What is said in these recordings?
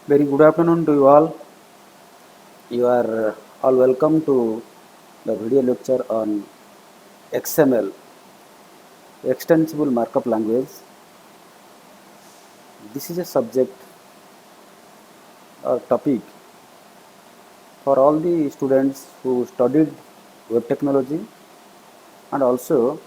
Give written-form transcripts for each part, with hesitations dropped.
Very good afternoon to you all. You are all welcome to the video lecture on XML, Extensible Markup Language. This is a subject or topic for all the students who studied web technology and also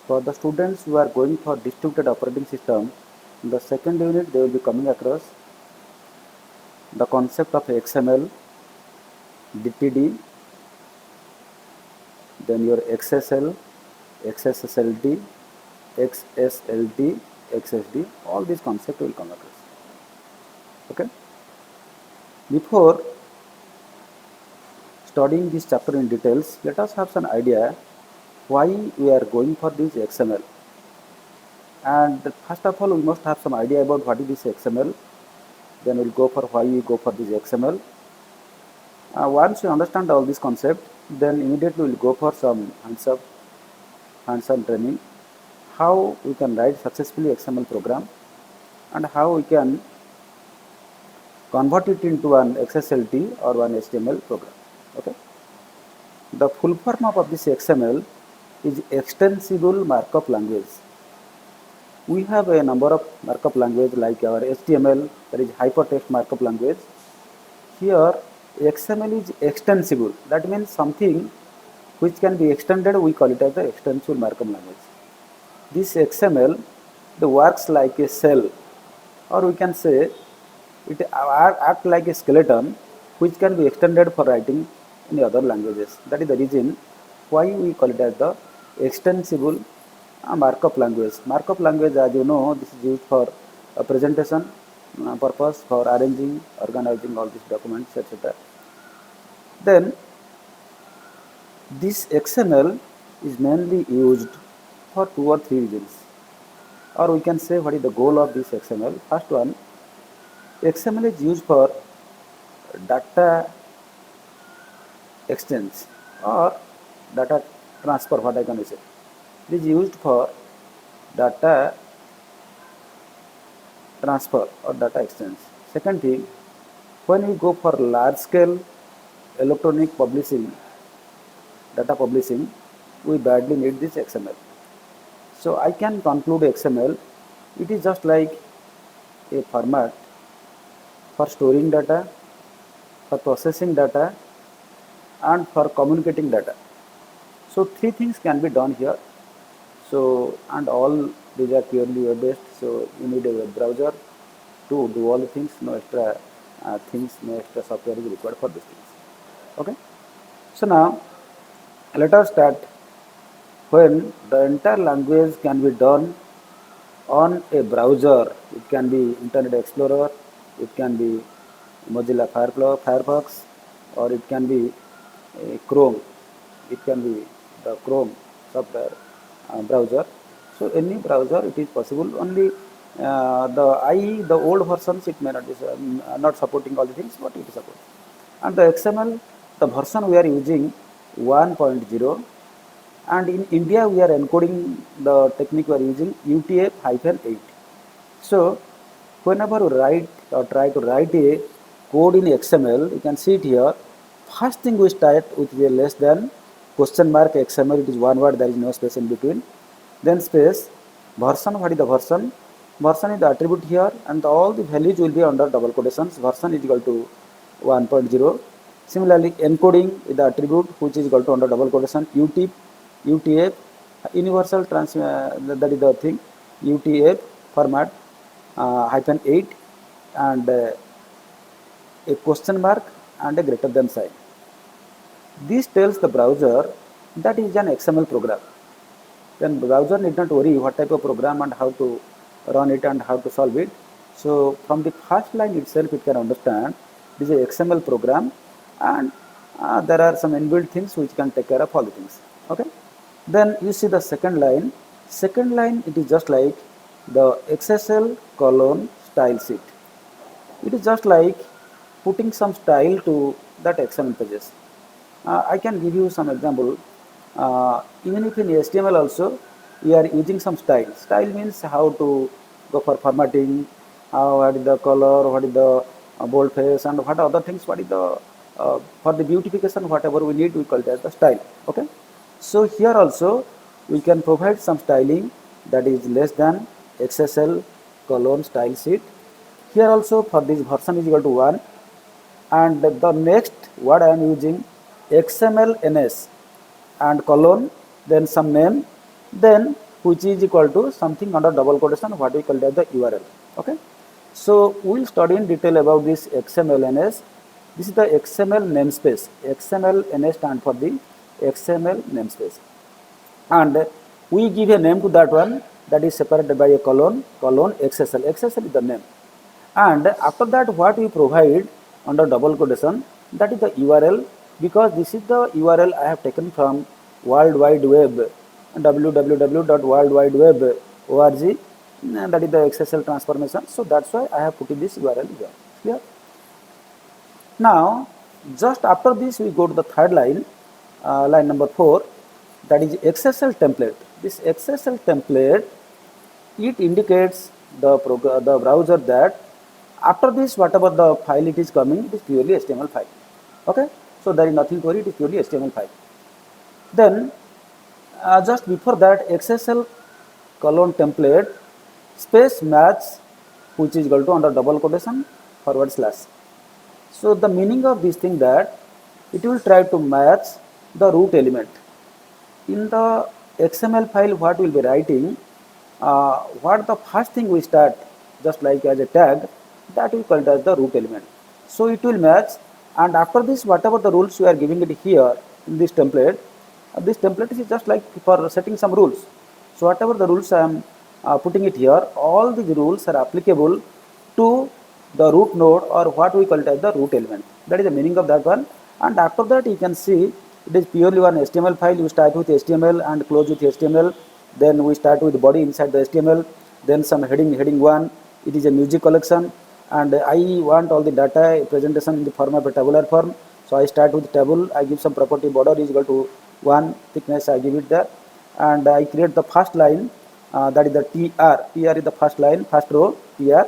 for the students who are going for distributed operating system. In the second unit, they will be coming across the concept of XML, DTD, then your XSL, XSSLT, XSLT, XSD, all these concepts will come across. Okay. Before studying this chapter in details, let us have some idea why we are going for this XML. And first of all, we must have some idea about what is this XML. Then we'll go for why we go for this XML. Once you understand all this concept, then immediately we'll go for some hands-on training. How we can write successfully XML program and how we can convert it into an XSLT or one HTML program. Okay. The full form of this XML is Extensible Markup Language. We have a number of markup language like our HTML, that is Hypertext Markup Language. Here XML is extensible. That means something which can be extended, we call it as the Extensible Markup Language. This XML works like a cell, or we can say it act like a skeleton which can be extended for writing in other languages. That is the reason why we call it as the extensible markup language. Markup language, as you know, this is used for presentation purpose, for arranging, organizing all these documents, etc. Then this XML is mainly used for 2 or 3 reasons, or we can say what is the goal of this XML. First one, XML is used for data exchange or data transfer, what I can say. It is used for data transfer or data exchange. Second thing, when we go for large scale electronic publishing, data publishing, we badly need this XML. So I can conclude XML, it is just like a format for storing data, for processing data, and for communicating data. So three things can be done here. So, and all these are purely web based. So you need a web browser to do all the things. No extra no extra software is required for these things. Okay. So now let us start. When the entire language can be done on a browser, it can be Internet Explorer, it can be Mozilla Firefox, or it can be Chrome. It can be the Chrome software browser. So any browser it is possible. Only the old versions it may not be not supporting all the things, but it is supporting. And the XML, the version we are using 1.0, and in India we are encoding the technique we are using UTF-8. So whenever you write or try to write a code in XML, you can see it here. First thing we start with a less than question mark XML, it is one word, there is no space in between. Then space, version, what is the version? Version is the attribute here, and all the values will be under double quotations. Version is equal to 1.0. Similarly, encoding is the attribute which is equal to under double quotation UTF, universal that is the thing, UTF format -8, and a question mark and a greater than sign. This tells the browser that is an XML program. Then the browser need not worry what type of program and how to run it and how to solve it. So from the first line itself it can understand this is a XML program, and there are some inbuilt things which can take care of all the things. Okay. Then you see the second line. Second line, it is just like the XSL colon style sheet. It is just like putting some style to that XML pages. I can give you some example. Even if in HTML also we are using some style. Style means how to go for formatting, what is the color, what is the boldface and what other things, what is the for the beautification whatever we need, we call it as the style. Okay, so here also we can provide some styling that is less than XSL colon style sheet. Here also for this version is equal to 1, and the next what I am using XMLNS and colon, then some name, then which is equal to something under double quotation, what we call as the URL. Okay, so we will study in detail about this XMLNS. This is the XML namespace. XMLNS stand for the XML namespace, and we give a name to that one, that is separated by a colon, colon XSL. XSL is the name, and after that what we provide under double quotation, that is the URL, because this is the URL I have taken from World Wide Web, www.worldwideweb.org, and that is the XSL transformation. So that's why I have put in this URL here. Clear? Now just after this we go to the third line, line number 4, that is XSL template. This XSL template, it indicates the browser that after this whatever the file it is coming, it is purely HTML file. Okay, so there is nothing to worry, it is purely HTML file. Then just before that XSL colon template space match, which is equal to under double quotation forward slash. So the meaning of this thing that it will try to match the root element. In the XML file what we will be writing, what the first thing we start, just like as a tag, that we call it as the root element. So it will match, and after this whatever the rules we are giving it here in this template is just like for setting some rules. So whatever the rules I am putting it here, all these rules are applicable to the root node, or what we call it as the root element. That is the meaning of that one. And after that you can see it is purely one HTML file. You start with HTML and close with HTML, then we start with body inside the HTML, then some heading 1, it is a music collection, and I want all the data presentation in the form of a tabular form. So I start with table, I give some property, border is equal to 1, thickness I give it there, and I create the first line, that is the TR is the first line, first row TR,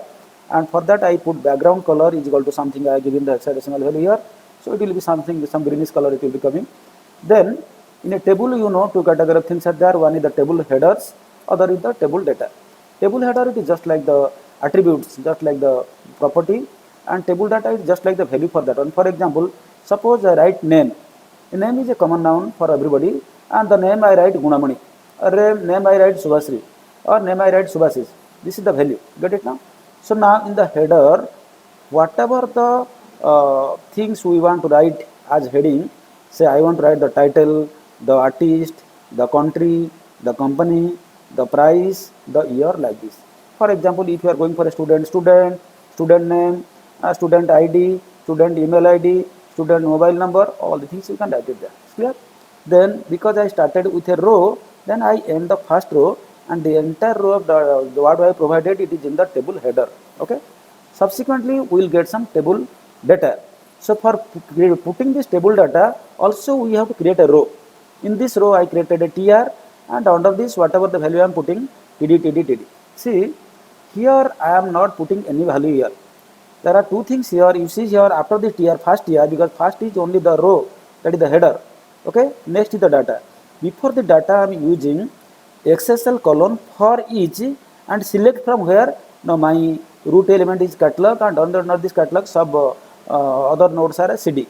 and for that I put background color is equal to something I give in the hexadecimal value here. So it will be something, some greenish color it will be coming. Then in a table, you know, two category of things are there. One is the table headers, other is the table data. Table header, it is just like the attributes, just like the property, and table data is just like the value for that one. For example, suppose I write name. A name is a common noun for everybody, and the name I write Gunamani, or name I write Subhasri, or name I write Subhasis. This is the value. Get it now? So now in the header, whatever the things we want to write as heading, say I want to write the title, the artist, the country, the company, the price, the year, like this. For example, if you are going for a student name, student ID, student email ID, student mobile number, all the things you can write it there. Clear? Then because I started with a row, then I end the first row, and the entire row of the what I provided, it is in the table header. Okay. Subsequently, we will get some table data. So for putting this table data, also we have to create a row. In this row, I created a TR, and under this, whatever the value I am putting, TD. See, here I am not putting any value here. There are two things here. You see here after the TR, first TR, because first is only the row, that is the header. Okay. Next is the data. Before the data, I am using XSL colon for each, and select from where. Now my root element is catalog, and under this catalog sub other nodes are a CD.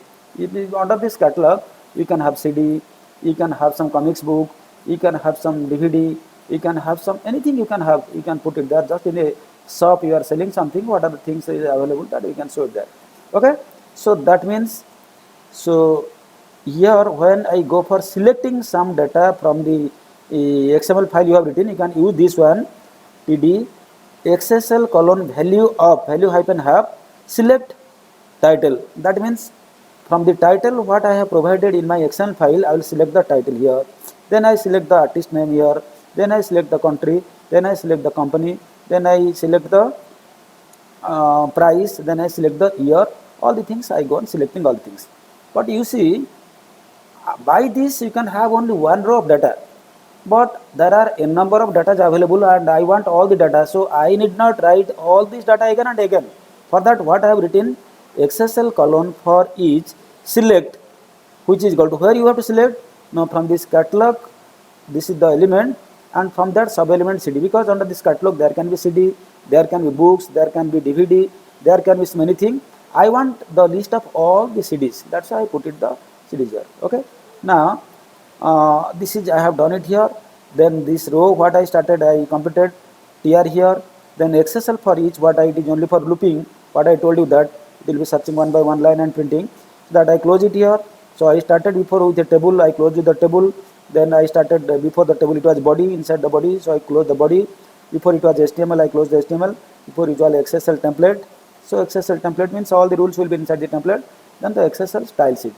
Under this catalog you can have CD, you can have some comics book, you can have some DVD, you can have some anything you can have, you can put it there. Just in a shop you are selling something, what are the things is available, that you can show it there. Okay, so that means, so here when I go for selecting some data from the XML file you have written, you can use this one, TD XSL colon value of value hyphen have select title. That means from the title what I have provided in my XML file, I will select the title here, then I select the artist name here, then I select the country, then I select the company, then I select the price, then I select the year. All the things I go on selecting all the things. But you see, by this you can have only one row of data, but there are a number of data available, and I want all the data, so I need not write all this data again and again. For that, what I have written, XSL colon for each select, which is equal to where you have to select. Now from this catalog, this is the element, and from that sub element CD, because under this catalog there can be CD, there can be books, there can be DVD, there can be many things. I want the list of all the CDs. That's why I put it the CDs here. Okay. Now this is I have done it here. Then this row what I started I completed TR here. Then XSL for each what I did only for looping. What I told you that it will be searching one by one line and printing. So that I close it here. So I started before with a table. I closed with the table. Then I started before the table it was body, inside the body. So I closed the body. Before it was HTML I closed the HTML. Before it was XSL template. So XSL template means all the rules will be inside the template. Then the XSL style sheet.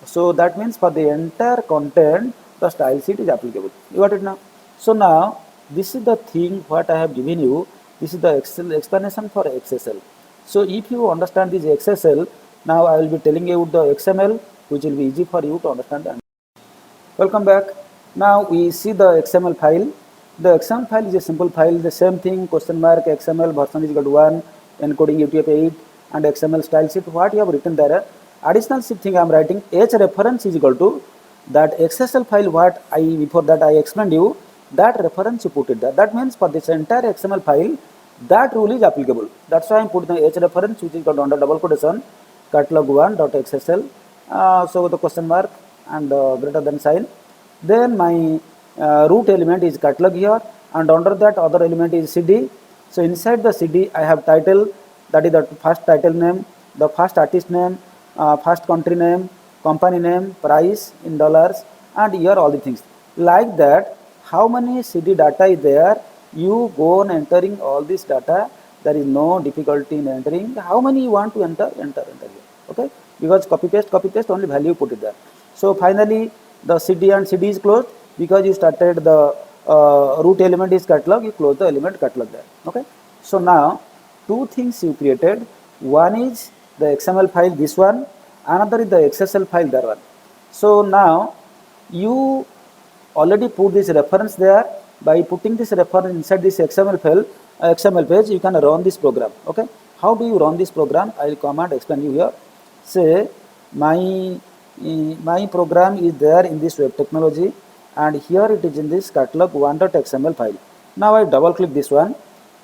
So that means for the entire content the style sheet is applicable. You got it now? So now this is the thing what I have given you. This is the explanation for XSL. So if you understand this XSL, now I will be telling you the XML, which will be easy for you to understand. Welcome back. Now we see the XML file. The XML file is a simple file. The same thing, question mark XML version is equal to 1, encoding UTF-8 and XML style sheet. What you have written there, additional thing I am writing, H reference is equal to that XSL file what I before that I explained you, that reference you put it there. That means for this entire XML file, that rule is applicable. That's why I am putting the H reference, which is equal to under double quotation catalog1.xsl. So the question mark and greater than sign. Then my root element is catalog here, and under that other element is CD. So inside the CD I have title, that is the first title name, the first artist name, first country name, company name, price in dollars, and here all the things. Like that, how many CD data is there, you go on entering all this data. There is no difficulty in entering. How many you want to enter here. Okay, because copy paste only value put it there. So finally the CD and CD is closed because you started the root element is catalog, you close the element catalog there. Okay, so now two things you created. One is the XML file, this one, another is the XSL file, that one. So now you already put this reference there. By putting this reference inside this XML file, XML page, you can run this program. Okay, how do you run this program? I will come and explain you here. Say my program is there in this web technology, and here it is in this catalog1.xml file. Now I double click this one,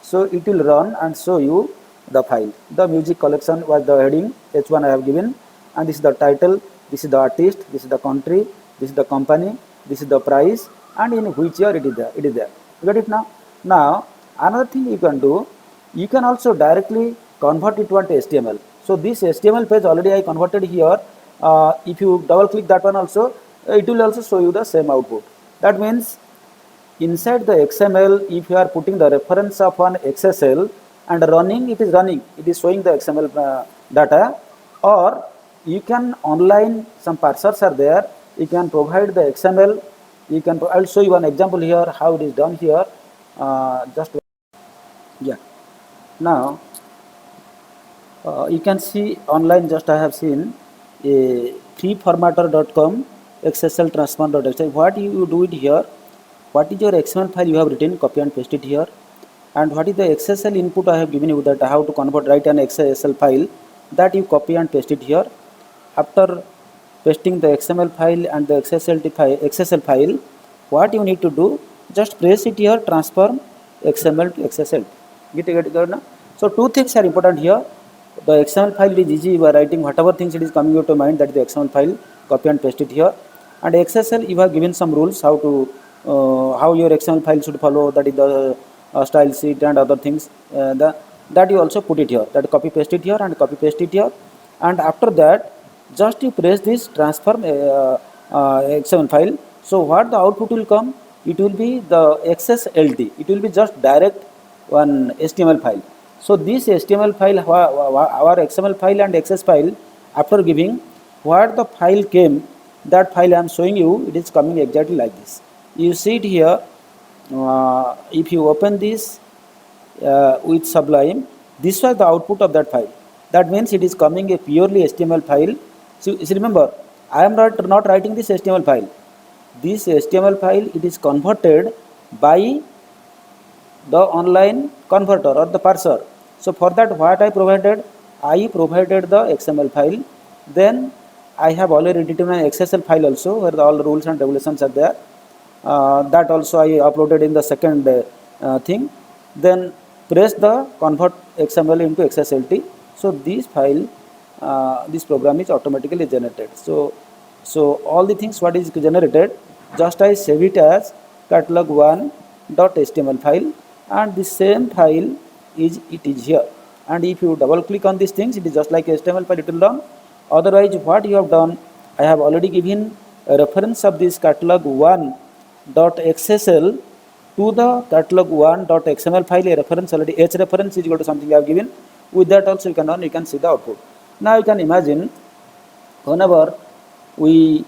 so it will run and show you the file. The music collection was the heading, H1 I have given, and this is the title, this is the artist, this is the country, this is the company, this is the price, and in which year it is there. You get it now? Now another thing you can do, you can also directly convert it to HTML. So this HTML page already I converted here. If you double click that one also, it will also show you the same output. That means inside the XML, if you are putting the reference of an XSL and running, it is showing the XML data, or you can online, some parsers are there, you can provide the XML. You can, I'll show you one example here how it is done here. Now you can see online, just I have seen a freeformatter.com XSL transform.xml. What you do it here, what is your XML file you have written, copy and paste it here, and what is the XSL input I have given you, that how to convert, write an XSL file, that you copy and paste it here. After pasting the XML file and the XSL file, what you need to do, just press it here, transform XML to XSL. Get it now? So two things are important here. The XML file is easy, you are writing whatever things it is coming to your mind, that is the XML file, copy and paste it here. And XSL, you have given some rules how to how your XML file should follow, that is the style sheet and other things, that you also put it here, that copy paste it here and copy paste it here. And after that, just you press this transform XML file. So what the output will come, it will be the XSLT, it will be just direct one HTML file. So this HTML file, our XML file and XS file, after giving what the file came, that file I am showing you, it is coming exactly like this. You see it here. If you open this with Sublime, this was the output of that file. That means it is coming a purely HTML file. So remember, I am not writing this HTML file. This HTML file, it is converted by the online converter or the parser. So for that, what I provided, I provided the XML file, then I have already written an XSL file also where all the rules and regulations are there. That also I uploaded in the second thing. Then press the convert XML into XSLT. So this file, this program is automatically generated. So all the things what is generated, just I save it as catalog1.html file, and the same file is here. And if you double click on these things, it is just like HTML file, it will run. Otherwise, what you have done, I have already given a reference of this catalog1.xsl to the catalog1.xml file, a reference already, h reference is equal to something I have given. With that also you can run, you can see the output. Now you can imagine, whenever we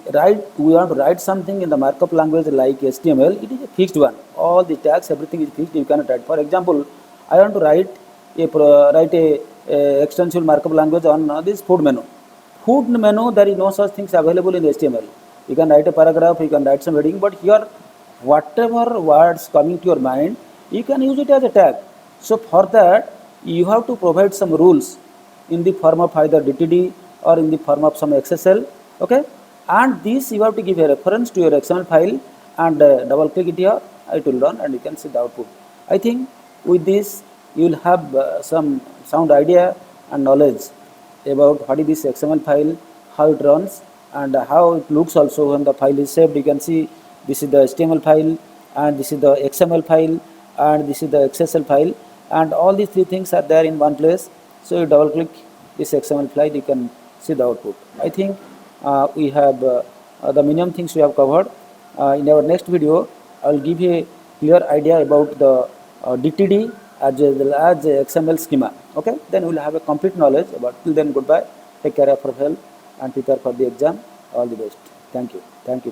want to write something in the markup language like HTML, it is a fixed one. All the tags, everything is fixed. You cannot write. For example, I want to write a extensive markup language on this food menu. Food menu, there is no such things available in HTML. You can write a paragraph, you can write some heading, but here whatever words coming to your mind, you can use it as a tag. So for that, you have to provide some rules in the form of either DTD or in the form of some XSL. Okay, and this you have to give a reference to your XML file and double click it here, it will run and you can see the output. I think with this you will have some sound idea and knowledge about what is this XML file, how it runs, and how it looks also when the file is saved. You can see this is the HTML file, and this is the XML file, and this is the XSL file, and all these three things are there in one place. So you double click this XML file, you can see the output. I think we have the minimum things we have covered. In our next video, I will give you a clear idea about the DTD as well as XML schema. Okay, then we will have a complete knowledge about. Till then, goodbye. Take care of your health and prepare for the exam. All the best. Thank you. Thank you.